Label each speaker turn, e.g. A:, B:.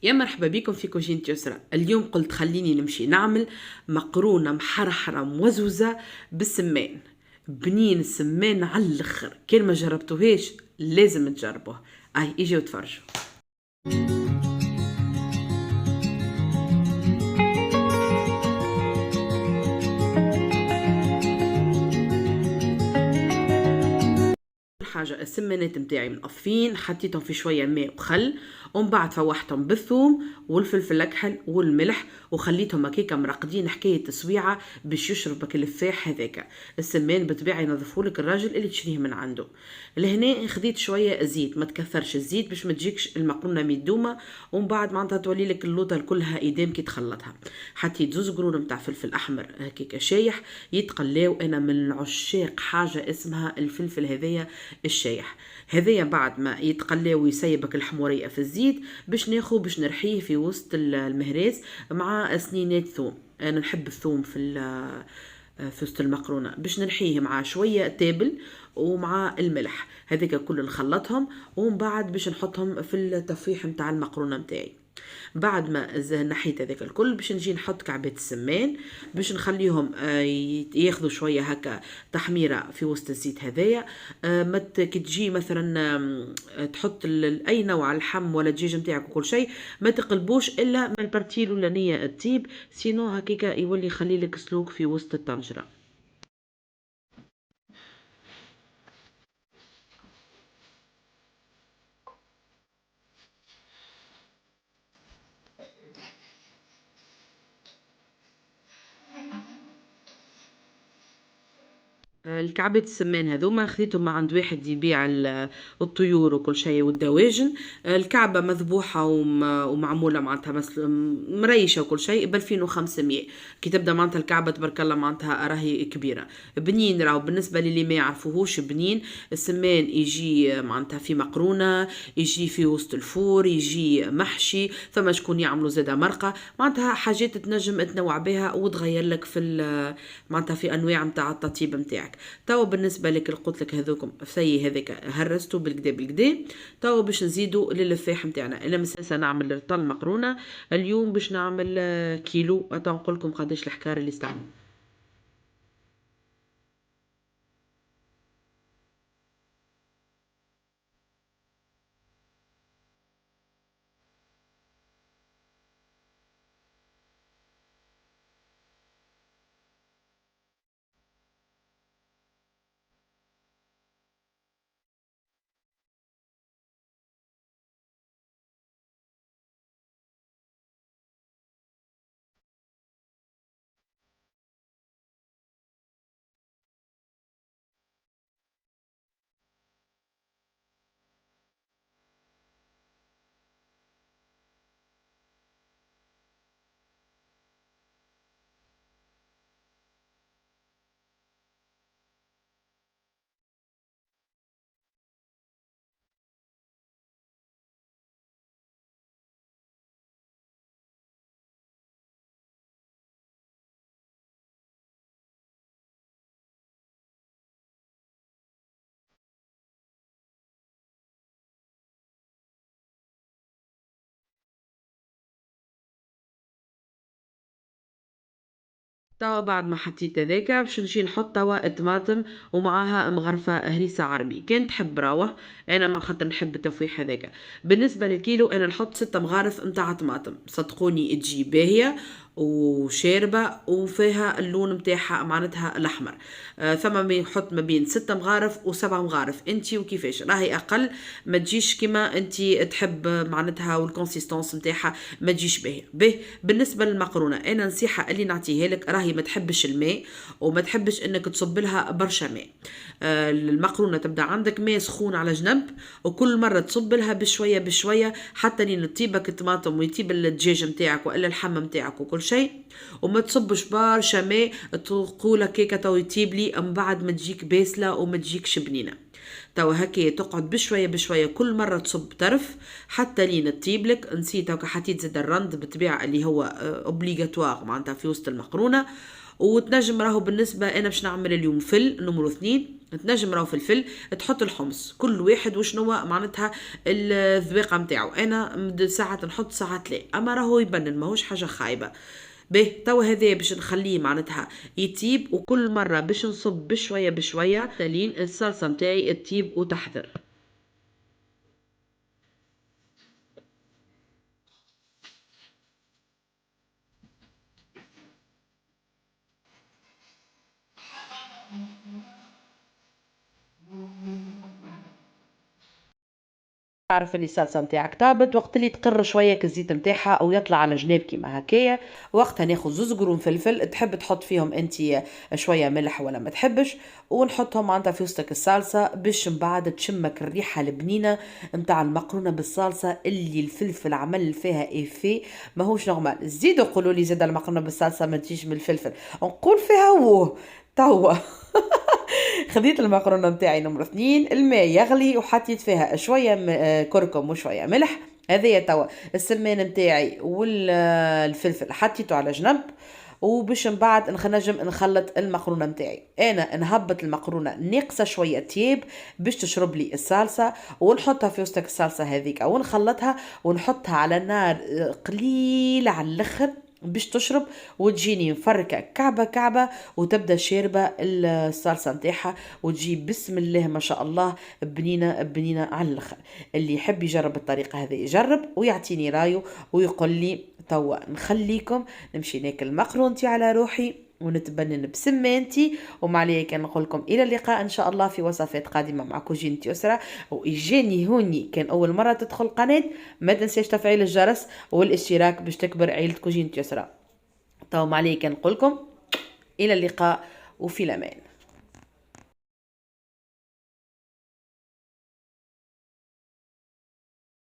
A: يا مرحبا بكم في كوجينة يسرى. اليوم قلت خليني نمشي نعمل مقرونة محرحرة موزوزة بالسمان. بنين السمان على الاخر، كان ما جربتوهاش لازم تجربوه. اجي وتفرجوا. حاجة السمانات متاعي مقفين، حطيتهم في شوية ماء وخل، ومن بعد فوحتهم بالثوم والفلفل الأكحل والملح وخليتهم هكاكا مرقدين حكاية تسويعة باش يشربك الفاح هذاك. السمان بطبيعة ينظفولك الراجل اللي تشريه من عنده. لهنا خديت شوية زيت، ما تكثرش الزيت باش ما تجيكش المقرونة مدومة، ومن بعد معناتها تولي لك اللوطة كلها إدام كي تخلطها. حطيت زوز قرون متاع فلفل أحمر هكاكا شايح يتقلاو. أنا من عشاق حاجة اسمها الفلفل هذايا الشايح هذايا. بعد ما يتقلى ويسيبك الحمورية في الزيت باش ناخو باش نرحيه في وسط المهراز مع سنينات ثوم. انا نحب الثوم في وسط المقرونة باش نرحيه مع شوية تابل ومع الملح هذيك كل نخلطهم، ومن بعد باش نحطهم في التفويح متاع المقرونة متاعي. بعد ما نحيت هذاك الكل باش نجي نحط كعبات السمان باش نخليهم ياخذوا شويه هكا تحميره في وسط الزيت هذايا. ما كي تجي مثلا تحط اي نوع اللحم ولا الدجاج نتاعك وكل شيء ما تقلبوش الا من البارتي الاولانيه الطيب، سينو هكاكا يولي يخلي لك سلوك في وسط الطنجره. الكعبات السمان هذوما خذيتهم من عند واحد يبيع الطيور وكل شيء والدواجن. الكعبة مذبوحة ومعمولة معناتها مريشة وكل شيء ب 2500. كي تبدا معناتها الكعبة تبارك الله معناتها راهي كبيرة. بنين راهو بالنسبة للي ما يعرفوهوش بنين. السمان يجي معناتها في مقرونة، يجي في وسط الفور، يجي محشي، ثم شكون يعملوا زادة مرقة، معناتها حاجات تنجم تنوع بها وتغير لك في معناتها في انواع متاع التطيب متاعك. توا بالنسبه لك قلت لك هذوكم سي هذاك هرستو بالكدا بالكدا. توا باش نزيدوا للفاح متاعنا. انا مساسه نعمل طل مقرونه اليوم باش نعمل كيلو. توا نقول لكم قداش الحكار اللي استعمل. توا بعد ما حطيت هذاك باش نجي نحط توا الطماطم ومعاها مغرفة هريسة عربي كان تحب راوه. انا ما خاطر نحب التفويح هذاك. بالنسبة للكيلو انا نحط 6 مغارف متاع طماطم، صدقوني تجي باهية وشاربة وفيها اللون متاعها معناتها الاحمر. ثم ما يحط ما بين 6 مغارف و7 مغارف انتي وكيفاش راهي اقل ما تجيش كما انتي تحب معناتها، والكونسيستونس متاعها ما تجيش باهية. بالنسبة للمقرونة انا نصيحة اللي نعطيها لك راهي ما تحبش الماء وما تحبش انك تصب لها برشا ماء. المقرونة تبدا عندك ماء سخون على جنب، وكل مرة تصب لها بشوية بشوية حتى لين تطيبك الطماطم ويطيب الدجاج متاعك والا اللحم متاعك وكل شيء. وما تصبش برشا ماء تقول كيكة تو يطيب لي من بعد ما تجيك باسلة وما تجيكش بنينة. توا هكا تقعد بشويه بشويه كل مره تصب طرف حتى لين تطيب لك. نسيت هكا حطيت زيت الرند بالطبيعه اللي هو اوبليغاتوار معناتها في وسط المقرونه. وتنجم راهو بالنسبه انا باش نعمل اليوم فل نمرو 2 تنجم راهو في الفل تحط الحمص، كل واحد وشنو معناتها الذواقه نتاعو. انا ساعات نحط ساعات لا، اما راهو يبنن ماهوش حاجه خايبه. به توا هذا باش نخليه معناتها يطيب، وكل مره باش نصب بشويه بشويه تالين الصلصه نتاعي تطيب وتحضر. تعرف اللي الصلصه نتاعك طابت، وقت اللي تقر شويه الزيت نتاعها او يطلع على جناب كيما هكايا، وقتها ناخذ زوز قرون فلفل، تحب تحط فيهم انت شويه ملح ولا ما تحبش، ونحطهم معناتها في وسطك الصلصه باش من بعد تشمك الريحه البنينه نتاع المقرونه بالصلصه اللي الفلفل عمل فيها ايفي ماهوش نورمال. زيدوا قولوا لي زاد المقرونه بالصلصه ما تجيش من الفلفل، نقول فيها ووه توا. خديت المكرونه نتاعي نمرة 2، الماء يغلي وحطيت فيها شويه كركم وشويه ملح. هذايا توا السمان نتاعي والفلفل حطيته على جنب، وباش من بعد نجم نخلط المقرونه نتاعي. انا نهبط المقرونه ناقصه شويه تياب باش تشرب لي الصلصه، ونحطها في وسط الصلصه هذيك ونخلطها ونحطها على نار قليله على الاخر باش تشرب، وتجيني مفركه كعبه كعبه، وتبدا شاربه الصلصه نتاعها، وتجي بسم الله ما شاء الله بنينه بنينه على الاخر. اللي يحب يجرب الطريقه هذه يجرب ويعطيني رايه ويقول لي. توا نخليكم نمشي ناكل مقرونتي على روحي ونتبنن بسمانتي، وما عليا كان نقول لكم الى اللقاء ان شاء الله في وصفات قادمه مع كوجينة يسرى. واجاني هوني كان اول مره تدخل القناه، ما تنساش تفعيل الجرس والاشتراك باش تكبر عيله كوجينة يسرى. تو ما عليا كان نقول لكم الى اللقاء وفي الامان.